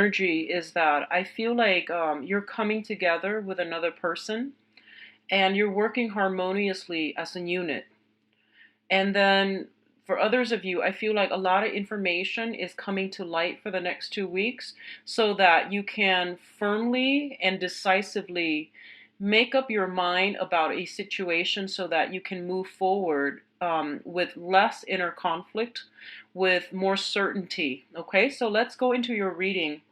energy is that I feel like you're coming together with another person and you're working harmoniously as a unit. And then for others of you, I feel like a lot of information is coming to light for the next 2 weeks so that you can firmly and decisively make up your mind about a situation so that you can move forward with less inner conflict, with more certainty. Okay, so let's go into your reading.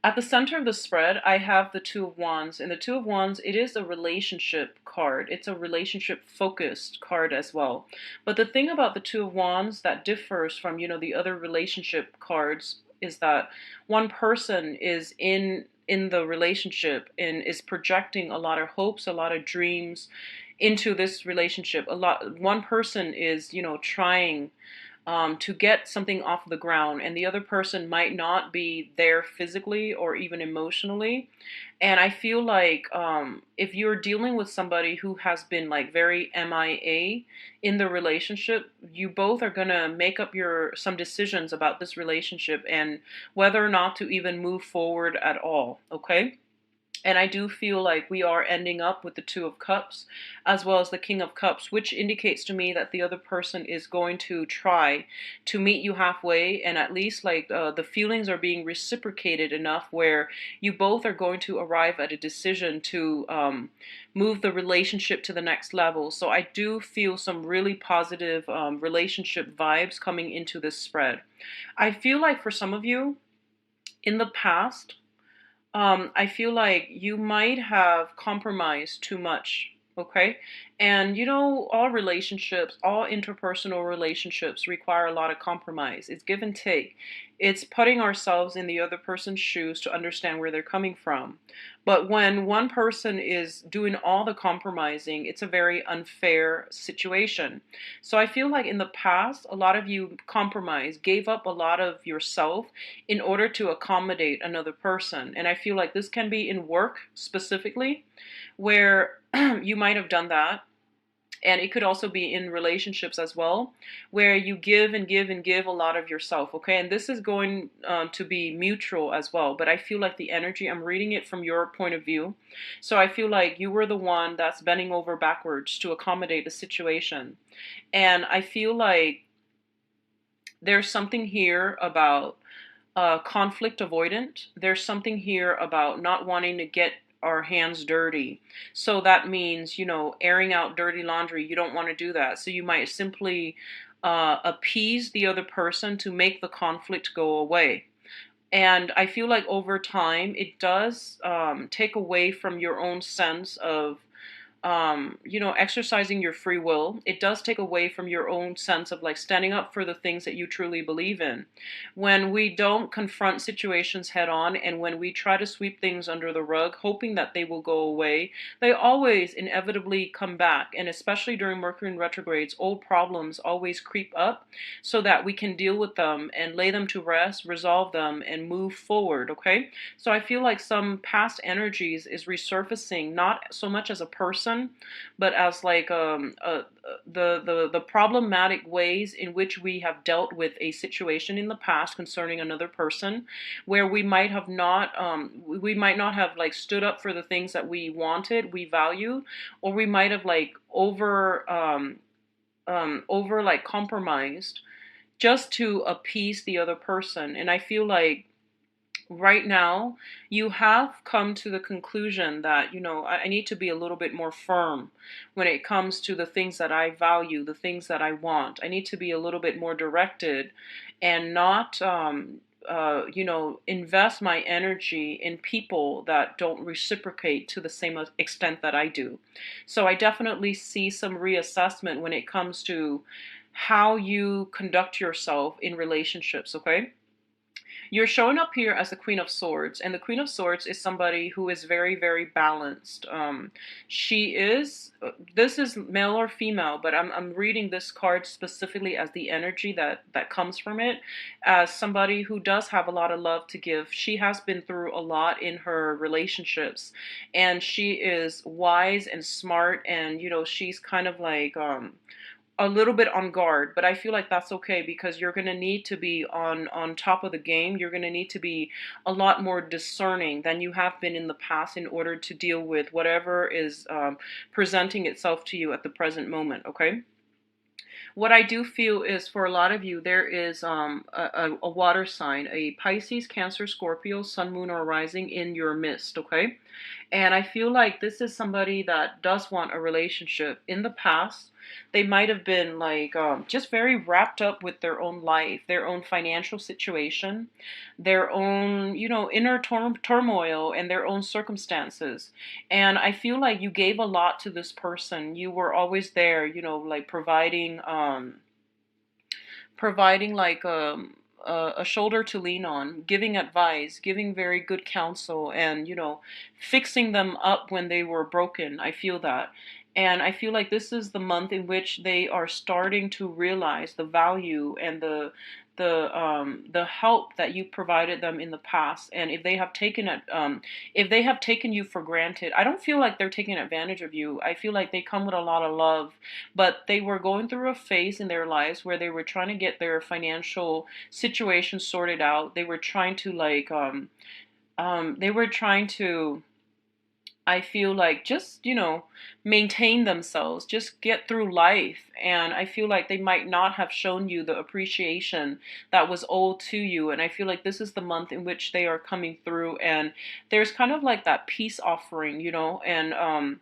At the center of the spread, I have the Two of Wands. And the Two of Wands, it is a relationship card. It's a relationship focused card as well. But the thing about the Two of Wands that differs from, the other relationship cards is that one person is in the relationship and is projecting a lot of hopes, a lot of dreams into this relationship. One person is, trying to get something off the ground, and the other person might not be there physically or even emotionally. And I feel like if you're dealing with somebody who has been like very MIA in the relationship, you both are gonna make up some decisions about this relationship and whether or not to even move forward at all. Okay. And I do feel like we are ending up with the Two of Cups as well as the King of Cups, which indicates to me that the other person is going to try to meet you halfway, and at least like the feelings are being reciprocated enough where you both are going to arrive at a decision to move the relationship to the next level. So I do feel some really positive relationship vibes coming into this spread. I feel like for some of you in the past, I feel like you might have compromised too much. Okay. And all relationships, all interpersonal relationships require a lot of compromise. It's give and take. It's putting ourselves in the other person's shoes to understand where they're coming from. But when one person is doing all the compromising, it's a very unfair situation. So I feel like in the past, a lot of you compromised, gave up a lot of yourself in order to accommodate another person. And I feel like this can be in work specifically, where you might have done that. And it could also be in relationships as well, where you give and give and give a lot of yourself. Okay. And this is going to be mutual as well. But I feel like the energy, I'm reading it from your point of view. So I feel like you were the one that's bending over backwards to accommodate the situation. And I feel like there's something here about conflict avoidant. There's something here about not wanting to get our hands dirty. So that means, airing out dirty laundry. You don't want to do that. So you might simply appease the other person to make the conflict go away. And I feel like over time, it does take away from your own sense of exercising your free will. It does take away from your own sense of like standing up for the things that you truly believe in. When we don't confront situations head on and when we try to sweep things under the rug, hoping that they will go away, they always inevitably come back. And especially during Mercury in retrogrades, old problems always creep up so that we can deal with them and lay them to rest, resolve them, and move forward. Okay. So I feel like some past energies is resurfacing, not so much as a person, but as like the problematic ways in which we have dealt with a situation in the past concerning another person, where we might not have like stood up for the things that we wanted, we valued, or we might have like over like compromised just to appease the other person. And I feel like right now you have come to the conclusion that I need to be a little bit more firm when it comes to the things that I value, the things that I want. I need to be a little bit more directed and not invest my energy in people that don't reciprocate to the same extent that I do. So I definitely see some reassessment when it comes to how you conduct yourself in relationships. Okay. You're showing up here as the Queen of Swords, and the Queen of Swords is somebody who is very, very balanced. She is, this is male or female, but I'm reading this card specifically as the energy that comes from it, as somebody who does have a lot of love to give. She has been through a lot in her relationships, and she is wise and smart, and she's kind of like a little bit on guard, but I feel like that's okay because you're going to need to be on top of the game. You're going to need to be a lot more discerning than you have been in the past in order to deal with whatever is presenting itself to you at the present moment, okay? What I do feel is for a lot of you, there is a water sign, a Pisces, Cancer, Scorpio, Sun, Moon, or Rising in your midst, okay? And I feel like this is somebody that does want a relationship. In the past, they might have been like just very wrapped up with their own life, their own financial situation, their own, inner turmoil and their own circumstances. And I feel like you gave a lot to this person. You were always there, like providing like a shoulder to lean on, giving advice, giving very good counsel, and fixing them up when they were broken. I feel that. And I feel like this is the month in which they are starting to realize the value and the help that you provided them in the past. And if they have taken it, if they have taken you for granted, I don't feel like they're taking advantage of you. I feel like they come with a lot of love, but they were going through a phase in their lives where they were trying to get their financial situation sorted out. They were trying to they were trying to, I feel like, just, maintain themselves, just get through life. And I feel like they might not have shown you the appreciation that was owed to you. And I feel like this is the month in which they are coming through. And there's kind of like that peace offering, and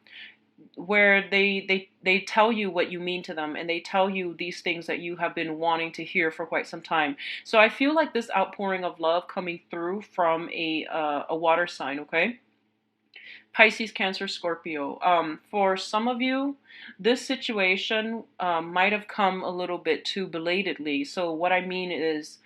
where they tell you what you mean to them, and they tell you these things that you have been wanting to hear for quite some time. So I feel like this outpouring of love coming through from a water sign, okay? Pisces, Cancer, Scorpio. For some of you, this situation might have come a little bit too belatedly. So what I mean is,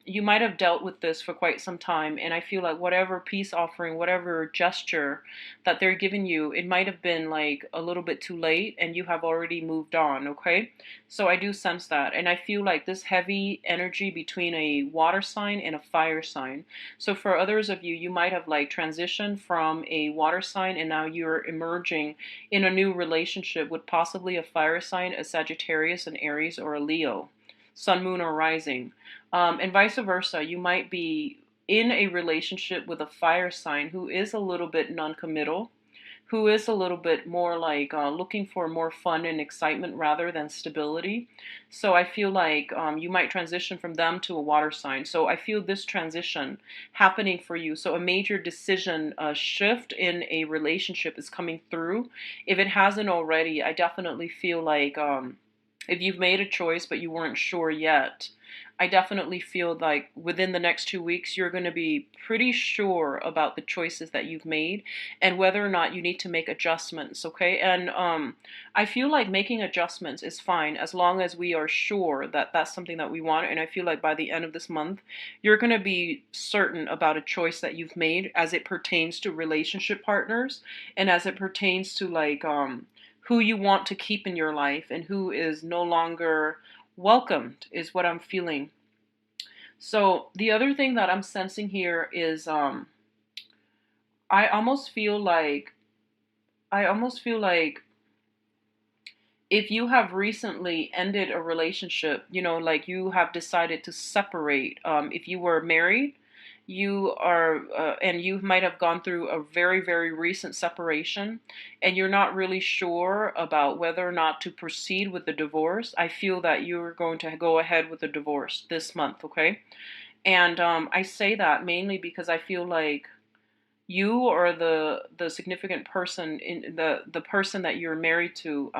you might have dealt with this for quite some time, and I feel like whatever peace offering, whatever gesture that they're giving you, it might have been like a little bit too late, and you have already moved on. Okay, so I do sense that, and I feel like this heavy energy between a water sign and a fire sign. So for others of you, you might have like transitioned from a water sign, and now you're emerging in a new relationship with possibly a fire sign, a Sagittarius, an Aries, or a Leo, Sun, Moon, or Rising. And vice versa, you might be in a relationship with a fire sign who is a little bit non-committal, who is a little bit more like looking for more fun and excitement rather than stability. So I feel like you might transition from them to a water sign. So I feel this transition happening for you. So a major decision shift in a relationship is coming through. If it hasn't already, I definitely feel like if you've made a choice but you weren't sure yet, I definitely feel like within the next 2 weeks, you're going to be pretty sure about the choices that you've made and whether or not you need to make adjustments, okay? And I feel like making adjustments is fine as long as we are sure that that's something that we want. And I feel like by the end of this month, you're going to be certain about a choice that you've made as it pertains to relationship partners and as it pertains to like who you want to keep in your life and who is no longer welcomed, is what I'm feeling. So the other thing that I'm sensing here is I almost feel like I almost feel like if you have recently ended a relationship, like you have decided to separate, if you were married, you are, and you might have gone through a very, very recent separation, and you're not really sure about whether or not to proceed with the divorce. I feel that you're going to go ahead with the divorce this month, okay? And I say that mainly because I feel like you or the significant person in the person that you're married to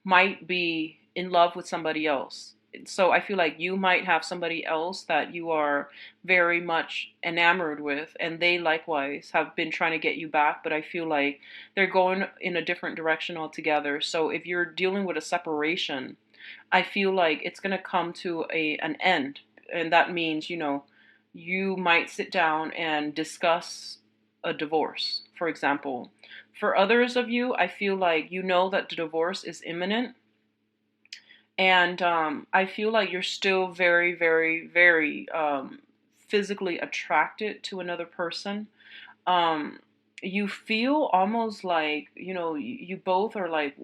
might be in love with somebody else. So I feel like you might have somebody else that you are very much enamored with, and they likewise have been trying to get you back, but I feel like they're going in a different direction altogether. So if you're dealing with a separation, I feel like it's going to come to an end, and that means, you might sit down and discuss a divorce, for example. For others of you, I feel like you know that the divorce is imminent, and I feel like you're still very, very, very physically attracted to another person. Um, you feel almost like, you both are like,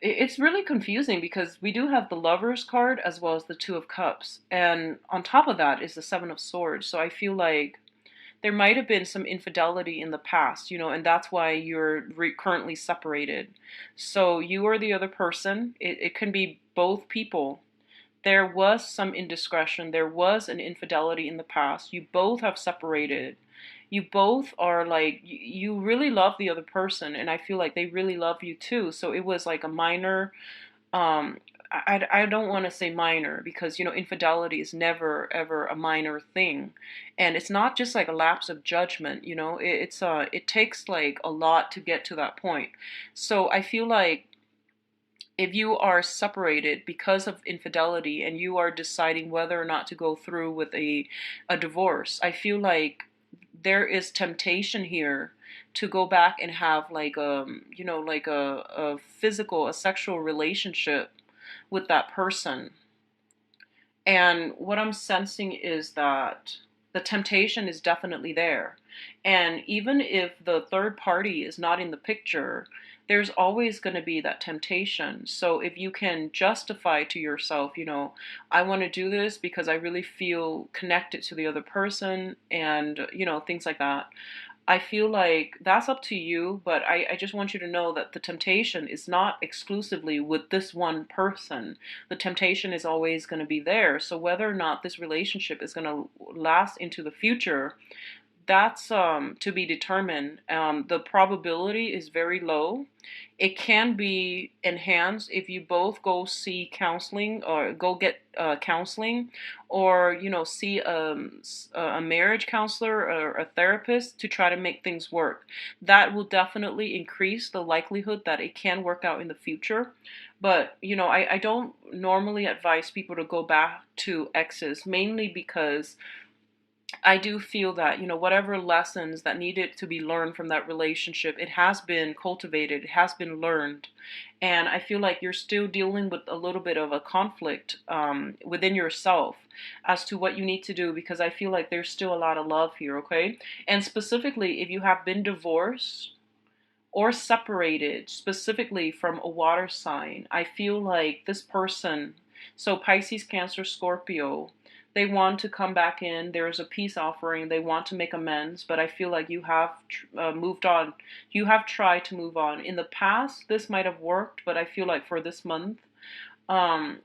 It's really confusing because we do have the Lovers card as well as the Two of Cups. And on top of that is the Seven of Swords. So I feel like there might have been some infidelity in the past, and that's why you're currently separated. So you or the other person, it can be both people. There was some indiscretion, there was an infidelity in the past. You both have separated. You both are like, you really love the other person, and I feel like they really love you too. So it was like a minor, um, I don't want to say minor because infidelity is never ever a minor thing, and it's not just like a lapse of judgment. It takes like a lot to get to that point. So I feel like if you are separated because of infidelity and you are deciding whether or not to go through with a divorce, I feel like there is temptation here to go back and have like like a physical, a sexual relationship with that person. And what I'm sensing is that the temptation is definitely there. And even if the third party is not in the picture, there's always going to be that temptation. So if you can justify to yourself, I want to do this because I really feel connected to the other person and, things like that. I feel like that's up to you, but I just want you to know that the temptation is not exclusively with this one person. The temptation is always going to be there. So whether or not this relationship is going to last into the future, that's to be determined. The probability is very low. It can be enhanced if you both go see counseling or go get counseling, or see a marriage counselor or a therapist to try to make things work. That will definitely increase the likelihood that it can work out in the future. But I don't normally advise people to go back to exes, mainly because I do feel that, whatever lessons that needed to be learned from that relationship, it has been cultivated, it has been learned. And I feel like you're still dealing with a little bit of a conflict within yourself as to what you need to do, because I feel like there's still a lot of love here, okay? And specifically, if you have been divorced or separated, specifically from a water sign, I feel like this person, so Pisces, Cancer, Scorpio, they want to come back in. There's a peace offering. They want to make amends, but I feel like you have moved on. You have tried to move on. In the past, this might have worked, but I feel like for this month,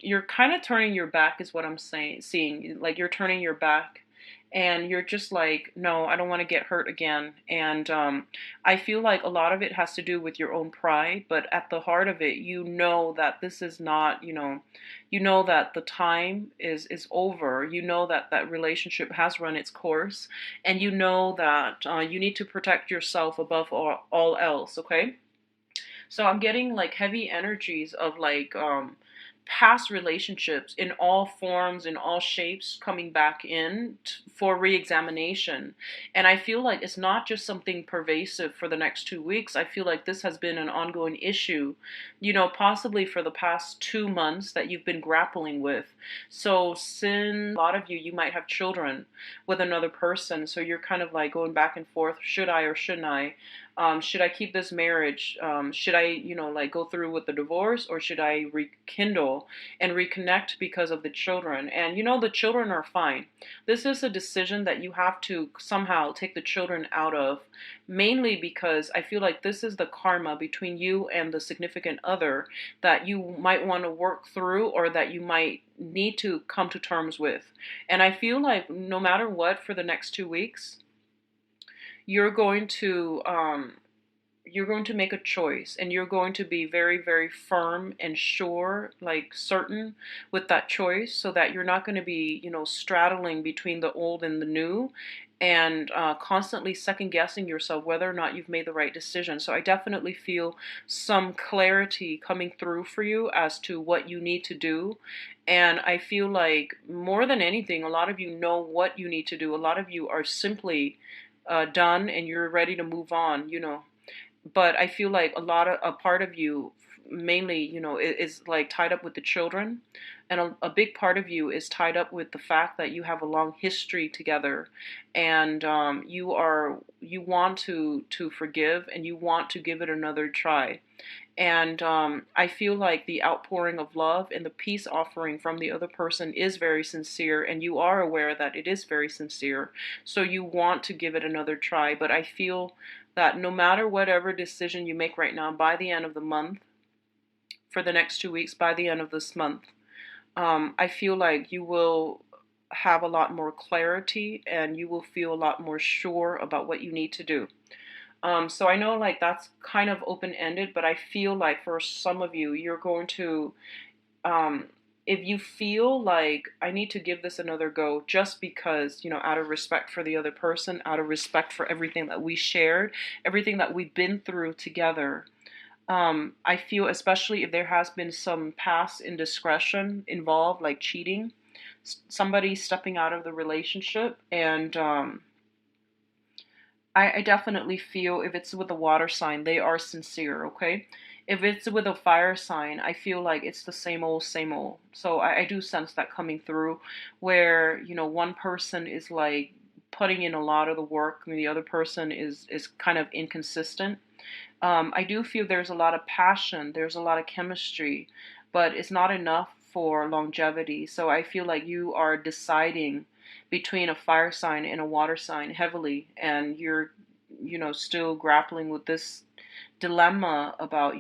you're kind of turning your back, is what I'm seeing. Like you're turning your back and you're just like, no, I don't want to get hurt again. And I feel like a lot of it has to do with your own pride, but at the heart of it, that this is not, that the time is over. That that relationship has run its course, and that you need to protect yourself above all else, okay? So I'm getting like heavy energies of like past relationships in all forms, in all shapes, coming back in for re-examination. And I feel like it's not just something pervasive for the next 2 weeks. I feel like this has been an ongoing issue, possibly for the past 2 months that you've been grappling with. So since a lot of you might have children with another person, so you're kind of like going back and forth, should I or shouldn't I? Should I keep this marriage? Should I, like go through with the divorce, or should I rekindle and reconnect because of the children? And the children are fine. This is a decision that you have to somehow take the children out of, mainly because I feel like this is the karma between you and the significant other that you might want to work through, or that you might need to come to terms with. And I feel like no matter what, for the next 2 weeks, you're going to make a choice, and you're going to be very, very firm and sure, like certain with that choice, so that you're not going to be straddling between the old and the new, and constantly second guessing yourself whether or not you've made the right decision. So I definitely feel some clarity coming through for you as to what you need to do. And I feel like more than anything, a lot of you know what you need to do. A lot of you are simply done, and you're ready to move on, But I feel like a part of you, mainly, is like tied up with the children. and a big part of you is tied up with the fact that you have a long history together, and you want to forgive, and you want to give it another try. And I feel like the outpouring of love and the peace offering from the other person is very sincere, and you are aware that it is very sincere. So you want to give it another try. But I feel that no matter whatever decision you make right now, by the end of the month, for the next 2 weeks, by the end of this month, I feel like you will have a lot more clarity and you will feel a lot more sure about what you need to do. So I know like that's kind of open ended, but I feel like for some of you, you're going to, um, if you feel like I need to give this another go just because, out of respect for the other person, out of respect for everything that we shared, everything that we've been through together, I feel, especially if there has been some past indiscretion involved, like cheating, somebody stepping out of the relationship, and I definitely feel if it's with a water sign, they are sincere, okay? If it's with a fire sign, I feel like it's the same old, same old. So I do sense that coming through where, one person is like putting in a lot of the work and the other person is kind of inconsistent. I do feel there's a lot of passion, there's a lot of chemistry, but it's not enough for longevity. So I feel like you are deciding between a fire sign and a water sign heavily, and you're, still grappling with this dilemma about,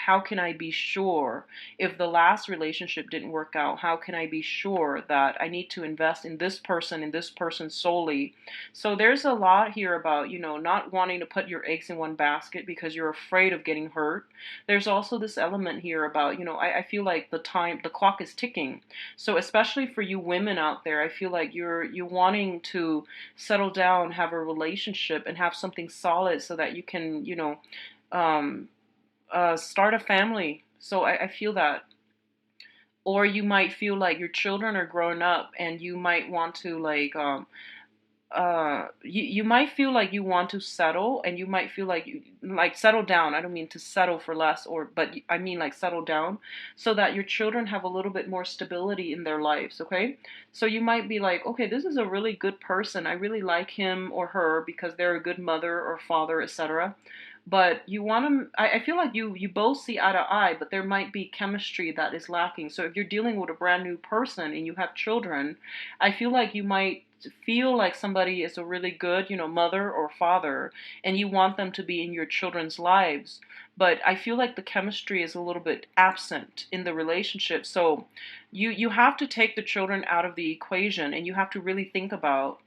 how can I be sure if the last relationship didn't work out? How can I be sure that I need to invest in this person and this person solely? So there's a lot here about, not wanting to put your eggs in one basket because you're afraid of getting hurt. There's also this element here about, I feel like the clock is ticking. So especially for you women out there, I feel like you're wanting to settle down, have a relationship, and have something solid so that you can, um, start a family. So I feel that. Or you might feel like your children are growing up and you might want to like you might feel like you want to settle, and you might feel like you like settle down. I don't mean to settle for less, but I mean like settle down so that your children have a little bit more stability in their lives, okay? So you might be like, okay, this is a really good person, I really like him or her because they're a good mother or father, etc. But you want to, I feel like you both see eye to eye, but there might be chemistry that is lacking. So if you're dealing with a brand new person and you have children, I feel like you might feel like somebody is a really good, mother or father, and you want them to be in your children's lives. But I feel like the chemistry is a little bit absent in the relationship. So you have to take the children out of the equation, and you have to really think about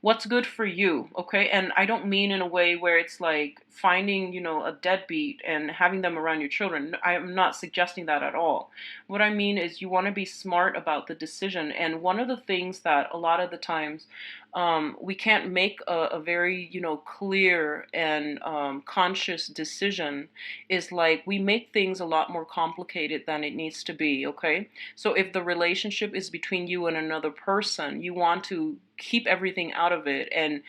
what's good for you, okay? And I don't mean in a way where it's like finding, a deadbeat and having them around your children. I'm not suggesting that at all. What I mean is you want to be smart about the decision. And one of the things that a lot of the times we can't make a very, clear and conscious decision is like we make things a lot more complicated than it needs to be, okay? So if the relationship is between you and another person, you want to keep everything out of it and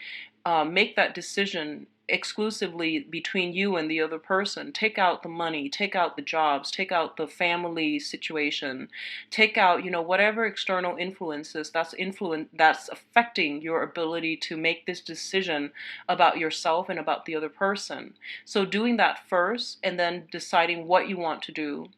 make that decision exclusively between you and the other person. Take out the money, take out the jobs, take out the family situation, take out, whatever external influences that's affecting your ability to make this decision about yourself and about the other person. So doing that first and then deciding what you want to do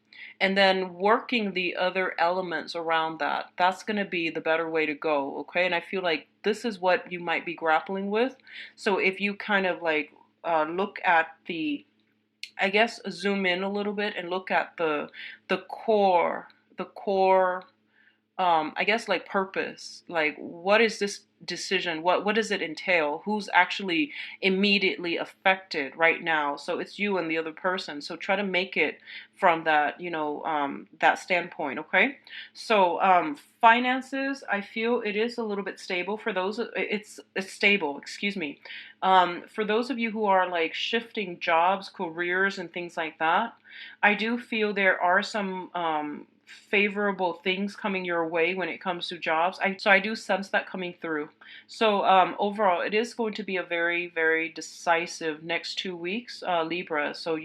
and then working the other elements around that, that's going to be the better way to go, okay? And I feel like this is what you might be grappling with. So if you kind of like look at I guess zoom in a little bit and look at the core I guess like purpose, like what is this decision, what does it entail, who's actually immediately affected right now. So it's you and the other person, so try to make it from that, that standpoint, okay? So finances, I feel it is a little bit stable for those, it's stable, excuse me. For those of you who are like shifting jobs, careers, and things like that, I do feel there are some favorable things coming your way when it comes to jobs. So I do sense that coming through. So overall, it is going to be a very, very decisive next 2 weeks, Libra. So,